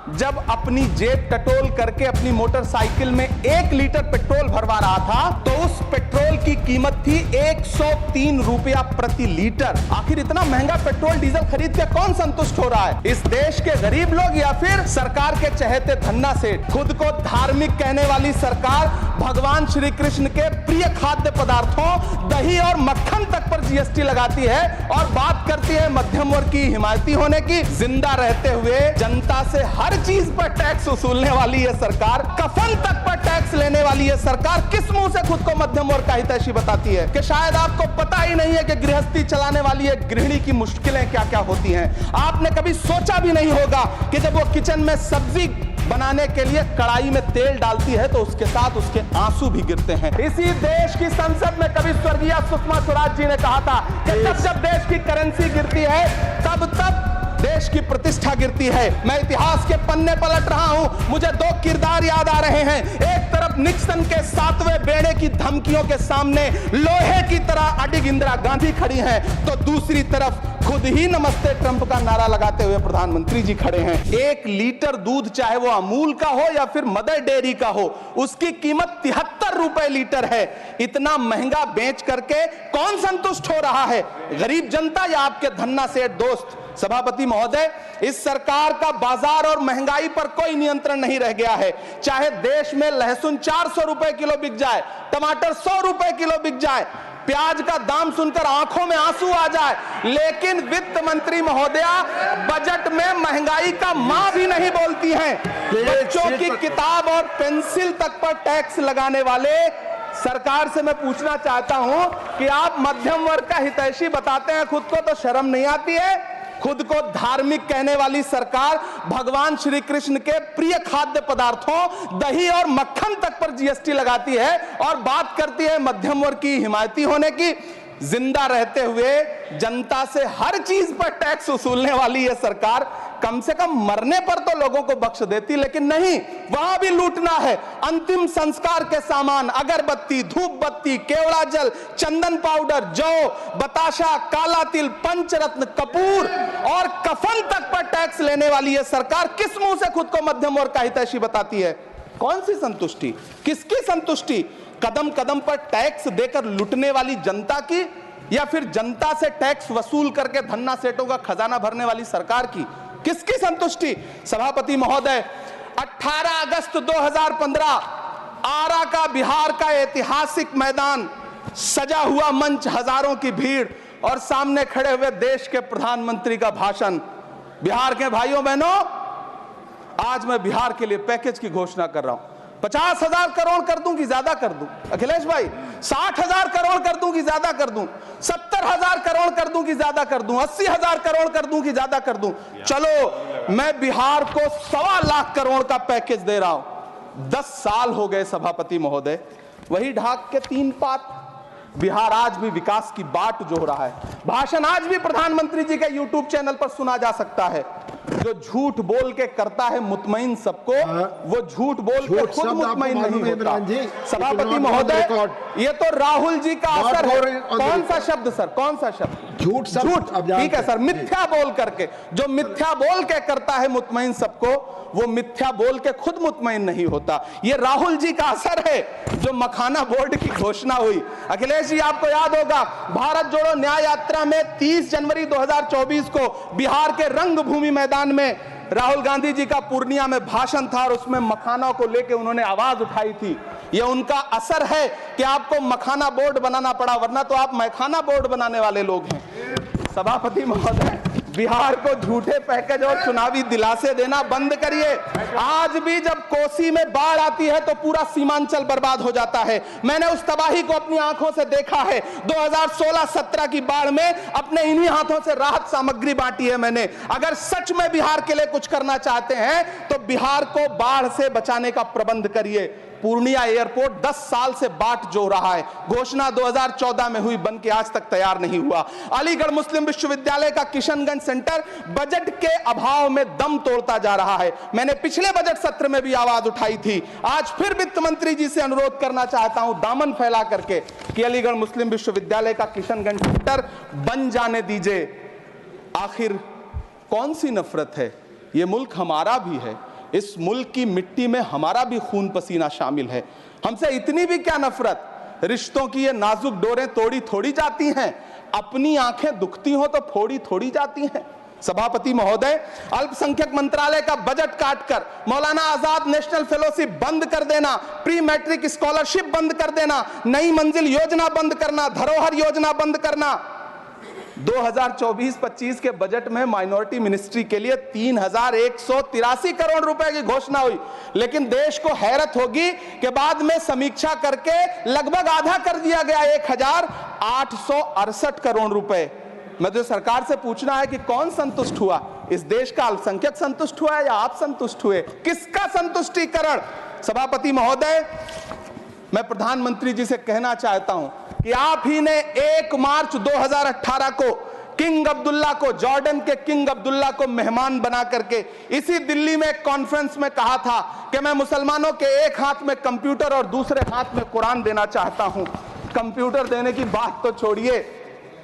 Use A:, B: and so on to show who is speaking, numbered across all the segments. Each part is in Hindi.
A: जब अपनी जेब टटोल करके अपनी मोटरसाइकिल में 1 लीटर पेट्रोल भरवा रहा था तो उस पेट्रोल की कीमत थी 103 रुपया प्रति लीटर। आखिर इतना महंगा पेट्रोल डीजल खरीद के कौन संतुष्ट हो रहा है? इस देश के गरीब लोग या फिर सरकार के चहेते धन्ना सेठ? खुद को धार्मिक कहने वाली सरकार भगवान श्री कृष्ण के प्रिय खाद्य पदार्थों दही और मक्खन तक पर जीएसटी लगाती है और बात करती है मध्यम वर्ग की हिमायती होने की। जिंदा रहते हुए जनता से हर चीज पर टैक्स वसूलने वाली ये सरकार, कफन तक पर टैक्स लेने वाली ये सरकार किस मुंह से खुद को मध्यम वर्ग का हितैषी बताती है? कि शायद आपको पता ही नहीं है कि गृहस्थी चलाने वाली एक गृहिणी की मुश्किलें क्या क्या होती हैं। आपने कभी सोचा भी नहीं होगा कि जब वो किचन में सब्जी बनाने के लिए कढ़ाई में तेल डालती है तो उसके साथ उसके आंसू भी गिरते हैं। इसी देश की संसद में कभी स्वर्गीय सुषमा स्वराज जी ने कहा था कि जब देश की करेंसी गिरती है तब देश की प्रतिष्ठा गिरती है। मैं इतिहास के पन्ने पलट रहा हूं, मुझे 2 किरदार याद आ रहे हैं। एक तरफ निक्सन के 7वें बेड़े की धमकियों के सामने लोहे की तरह अडिग इंदिरा गांधी खड़ी हैं, तो दूसरी तरफ खुद ही नमस्ते ट्रंप का नारा लगाते हुए प्रधानमंत्री जी खड़े हैं। 1 लीटर दूध चाहे वो अमूल का हो या फिर मदर डेयरी का हो, उसकी कीमत 73 रुपए लीटर है। इतना महंगा बेच करके कौन संतुष्ट हो रहा है? गरीब जनता या आपके धन्ना सेठ दोस्त? सभापति महोदय, इस सरकार का बाजार और महंगाई पर कोई नियंत्रण नहीं रह गया है। चाहे देश में लहसुन 400 रुपए किलो बिक जाए, टमाटर 100 रुपए किलो बिक जाए, प्याज का दाम सुनकर आंखों में आंसू आ जाए, लेकिन वित्त मंत्री महोदया बजट में महंगाई का मां भी नहीं बोलती हैं। बच्चों की किताब और पेंसिल तक पर टैक्स लगाने वाले सरकार से मैं पूछना चाहता हूं कि आप मध्यम वर्ग का हितैषी बताते हैं खुद को, तो शर्म नहीं आती है? खुद को धार्मिक कहने वाली सरकार भगवान श्री कृष्ण के प्रिय खाद्य पदार्थों दही और मक्खन तक पर जीएसटी लगाती है और बात करती है मध्यम वर्ग की हिमायती होने की। जिंदा रहते हुए जनता से हर चीज पर टैक्स वसूलने वाली यह सरकार कम से कम मरने पर तो लोगों को बख्श देती, लेकिन नहीं, वहां भी लूटना है। अंतिम संस्कार के सामान अगरबत्ती, धूप बत्ती, केवड़ा जल, चंदन पाउडर, जौ, बताशा, काला तिल, पंचरत्न, कपूर और कफन तक पर टैक्स लेने वाली यह सरकार किस मुंह से खुद को मध्यम वर्ग का हितैषी बताती है? कौन सी संतुष्टि? किसकी संतुष्टि? कदम कदम पर टैक्स देकर लूटने वाली जनता की या फिर जनता से टैक्स वसूल करके धन्ना सेठों का खजाना भरने वाली सरकार की? किसकी संतुष्टि? सभापति महोदय, 18 अगस्त 2015 आरा का बिहार का ऐतिहासिक मैदान, सजा हुआ मंच, हजारों की भीड़ और सामने खड़े हुए देश के प्रधानमंत्री का भाषण। बिहार के भाइयों बहनों, आज मैं बिहार के लिए पैकेज की घोषणा कर रहा हूं। 50,000 करोड़ कर दूं कि ज्यादा कर दूं? अखिलेश भाई, 60,000 करोड़ कर दूं कि ज्यादा कर दूं? 70,000 करोड़ कर दूं कि ज्यादा कर दूं? 80,000 करोड़ कर दूं कि ज्यादा कर दूं? चलो, मैं बिहार को 1.25 लाख करोड़ का पैकेज दे रहा हूं। 10 साल हो गए सभापति महोदय, वही ढाक के 3 पात। बिहार आज भी विकास की बाट जो हो रहा है। भाषण आज भी प्रधानमंत्री जी के यूट्यूब चैनल पर सुना जा सकता है। जो झूठ बोल के करता है मुतमईन सबको, वो झूठ बोल के खुद मुतमईन नहीं होता। सभापति महोदय, ये तो राहुल जी का असर है। कौन सा शब्द सर? कौन सा शब्द? झूठ। ठीक है सर, मिथ्या बोल करके। जो मिथ्या बोल के करता है मुतमईन सबको, वो मिथ्या बोल के खुद मुतमईन नहीं होता। ये राहुल जी का असर है। जो मखाना बोर्ड की घोषणा हुई, अखिलेश जी आपको याद होगा, भारत जोड़ो न्याय यात्रा में 30 जनवरी 2024 को बिहार के रंगभूमि मैदान में राहुल गांधी जी का पूर्णिया में भाषण था और उसमें मखाना को लेकर उन्होंने आवाज उठाई थी। ये उनका असर है कि आपको मखाना बोर्ड बनाना पड़ा, वरना तो आप मैखाना बोर्ड बनाने वाले लोग हैं। सभापति महोदय, बिहार को झूठे पैकेज और चुनावी दिलासे देना बंद करिए। आज भी जब कोसी में बाढ़ आती है तो पूरा सीमांचल बर्बाद हो जाता है। मैंने उस तबाही को अपनी आंखों से देखा है। 2016-17 की बाढ़ में अपने इन्हीं हाथों से राहत सामग्री बांटी है मैंने। अगर सच में बिहार के लिए कुछ करना चाहते हैं तो बिहार को बाढ़ से बचाने का प्रबंध करिए। पूर्णिया एयरपोर्ट 10 साल से बाट जो रहा है। घोषणा 2014 में हुई, बन के आज तक तैयार नहीं हुआ। अलीगढ़ मुस्लिम विश्वविद्यालय का किशनगंज सेंटर बजट के अभाव में दम तोड़ता जा रहा है। मैंने पिछले बजट सत्र में भी आवाज उठाई थी। आज फिर वित्त मंत्री जी से अनुरोध करना चाहता हूं, दामन फैला करके, कि अलीगढ़ मुस्लिम विश्वविद्यालय का किशनगंज सेंटर बन जाने दीजिए। आखिर कौन सी नफरत है? ये मुल्क हमारा भी है, इस मुल्क की मिट्टी में हमारा भी खून पसीना शामिल है। हमसे इतनी भी क्या नफरत, रिश्तों की ये नाजुक डोरें तोड़ी थोड़ी जाती हैं, अपनी आंखें दुखती हो तो फोड़ी थोड़ी जाती हैं। सभापति महोदय, अल्पसंख्यक मंत्रालय का बजट काटकर मौलाना आजाद नेशनल फेलोशिप बंद कर देना, प्री मैट्रिक स्कॉलरशिप बंद कर देना, नई मंजिल योजना बंद करना, धरोहर योजना बंद करना। 2024-25 के बजट में माइनॉरिटी मिनिस्ट्री के लिए 3183 करोड़ रुपए की घोषणा हुई, लेकिन देश को हैरत होगी कि बाद में समीक्षा करके लगभग आधा कर दिया गया, 1868 करोड़ रुपए। मैं तो सरकार से पूछना है कि कौन संतुष्ट हुआ? इस देश का अल्पसंख्यक संतुष्ट हुआ या आप संतुष्ट हुए? किसका संतुष्टिकरण? सभापति महोदय, मैं प्रधानमंत्री जी से कहना चाहता हूं कि आप ही ने 1 मार्च 2018 को किंग अब्दुल्ला को, जॉर्डन के किंग अब्दुल्ला को मेहमान बना करके इसी दिल्ली में एक कॉन्फ्रेंस में कहा था कि मैं मुसलमानों के एक हाथ में कंप्यूटर और दूसरे हाथ में कुरान देना चाहता हूं। कंप्यूटर देने की बात तो छोड़िए,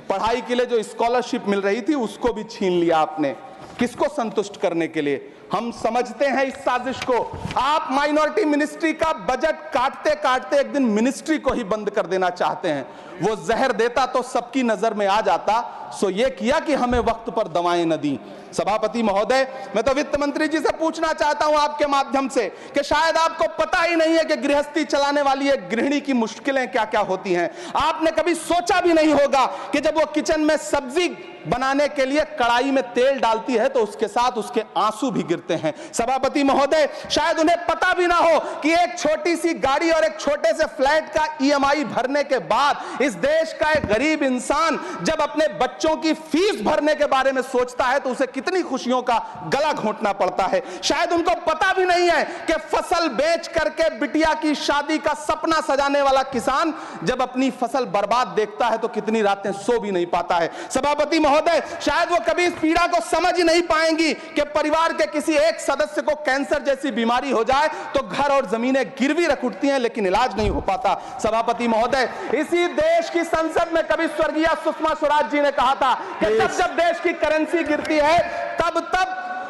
A: पढ़ाई के लिए जो स्कॉलरशिप मिल रही थी उसको भी छीन लिया आपने। किसको संतुष्ट करने के लिए? हम समझते हैं इस साजिश को। आप माइनॉरिटी मिनिस्ट्री का बजट काटते काटते एक दिन मिनिस्ट्री को ही बंद कर देना चाहते हैं। वो जहर देता तो सबकी नजर में आ जाता, सो ये किया कि हमें वक्त पर दवाएं न दी। सभापति महोदय, मैं तो वित्त मंत्री जी से पूछना चाहता हूं आपके माध्यम से कि शायद आपको पता ही नहीं है कि गृहस्थी चलाने वाली एक गृहिणी की मुश्किलें क्या क्या होती हैं। आपने कभी सोचा भी नहीं होगा कि जब वो किचन में सब्जी बनाने के लिए कढ़ाई में तेल डालती है तो उसके साथ उसके आंसू भी गिरते हैं। सभापति महोदय, शायद उन्हें पता भी ना हो कि एक छोटी सी गाड़ी और एक छोटे से फ्लैट का EMI भरने के बाद इस देश का एक गरीब इंसान जब अपने बच्चों की फीस भरने के बारे में सोचता है तो उसे कितनी खुशियों का गला घोंटना पड़ता है। शायद उनको पता भी नहीं है कि फसल बेच करके बिटिया की शादी का सपना सजाने वाला किसान जब अपनी फसल बर्बाद देखता है तो कितनी रातें सो भी नहीं पाता है। सभापति महोदय, शायद वो कभी इस पीड़ा को समझ ही नहीं पाएंगी कि परिवार के किसी एक सदस्य को कैंसर जैसी बीमारी हो जाए तो घर और जमीनें गिरवी रख उठती हैं, लेकिन इलाज नहीं हो पाता। सभापति महोदय, इसी देश की संसद में कभी स्वर्गीय सुषमा स्वराज जी ने कहा था कि जब देश की करेंसी गिरती है तब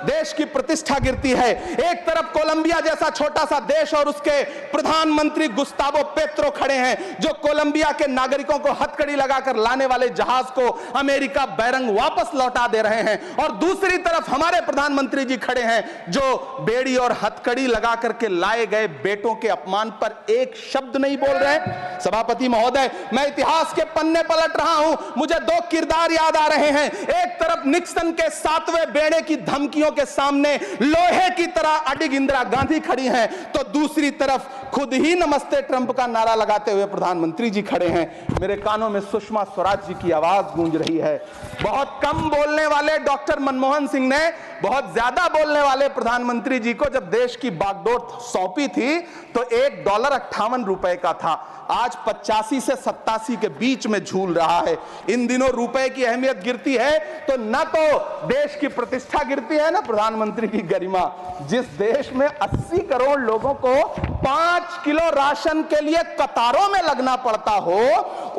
A: देश की प्रतिष्ठा गिरती है। एक तरफ कोलंबिया जैसा छोटा सा देश और उसके प्रधानमंत्री गुस्तावो पेत्रो खड़े हैं जो कोलंबिया के नागरिकों को हथकड़ी लगाकर लाने वाले जहाज को अमेरिका बैरंग वापस लौटा दे रहे हैं, और दूसरी तरफ हमारे प्रधानमंत्री जी खड़े हैं जो बेड़ी और हथकड़ी लगा करके लाए गए बेटों के अपमान पर एक शब्द नहीं बोल रहे। सभापति महोदय, मैं इतिहास के पन्ने पलट रहा हूं, मुझे 2 किरदार याद आ रहे हैं। एक तरफ निक्सन के 7वें बेड़े की धमकियों के सामने लोहे की तरह अडिग इंदिरा गांधी खड़ी हैं, तो दूसरी तरफ खुद ही नमस्ते ट्रंप का नारा लगाते हुए प्रधानमंत्री जी खड़े हैं। मेरे कानों में सुषमा स्वराज जी की आवाज गूंज रही है। बहुत कम बोलने वाले डॉक्टर मनमोहन सिंह ने बहुत ज्यादा बोलने वाले प्रधानमंत्री जी को जब देश की बागडोर सौंपी थी तो $1 58 रुपए का था, आज 85 से 87 के बीच में झूल रहा है। इन दिनों रुपए की अहमियत गिरती है तो न तो देश की प्रतिष्ठा गिरती है ना प्रधानमंत्री की गरिमा। जिस देश में 80 करोड़ लोगों को 5 किलो राशन के लिए कतारों में लगना पड़ता हो,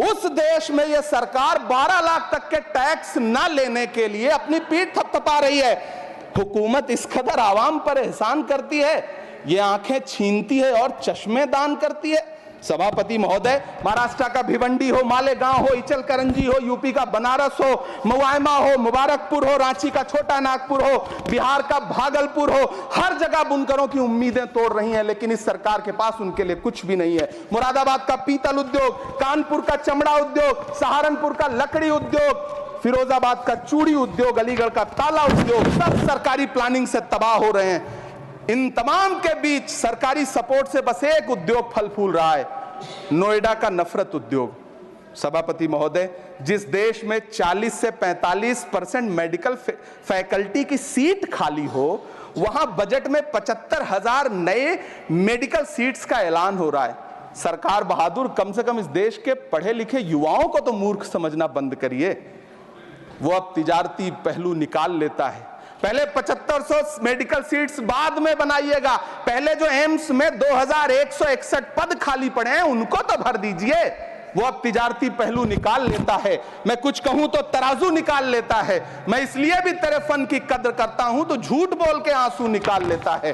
A: उस देश में यह सरकार 12 लाख तक के टैक्स न लेने के लिए अपनी पीठ थपथपा रही है। हुकूमत इस कदर आवाम पर एहसान करती है, ये आंखें छीनती है और चश्मे दान करती है। सभापति महोदय, महाराष्ट्र का भिवंडी हो, मालेगांव हो, इचलकरंजी हो, यूपी का बनारस हो, मुआयमा हो, मुबारकपुर हो, रांची का छोटा नागपुर हो, बिहार का भागलपुर हो, हर जगह बुनकरों की उम्मीदें तोड़ रही हैं, लेकिन इस सरकार के पास उनके लिए कुछ भी नहीं है। मुरादाबाद का पीतल उद्योग, कानपुर का चमड़ा उद्योग, सहारनपुर का लकड़ी उद्योग, फिरोजाबाद का चूड़ी उद्योग, अलीगढ़ का ताला उद्योग, सब सरकारी प्लानिंग से तबाह हो रहे हैं। इन तमाम के बीच सरकारी सपोर्ट से बस एक उद्योग फल फूल रहा है, नोएडा का नफरत उद्योग। सभापति महोदय, जिस देश में 40 से 45% मेडिकल फैकल्टी की सीट खाली हो, वहां बजट में 75,000 नए मेडिकल सीट्स का ऐलान हो रहा है। सरकार बहादुर, कम से कम इस देश के पढ़े लिखे युवाओं को तो मूर्ख समझना बंद करिए। वो अब तिजारती पहलू निकाल लेता है। पहले 7500 मेडिकल सीट्स बाद में बनाइएगा, पहले जो एम्स में 2161 पद खाली पड़े हैं उनको तो भर दीजिए। वो अब तिजारती पहलू निकाल लेता है। मैं कुछ कहूं तो तराजू निकाल लेता है। मैं इसलिए भी तेरे फन की कद्र करता हूं तो झूठ बोल के आंसू निकाल लेता है।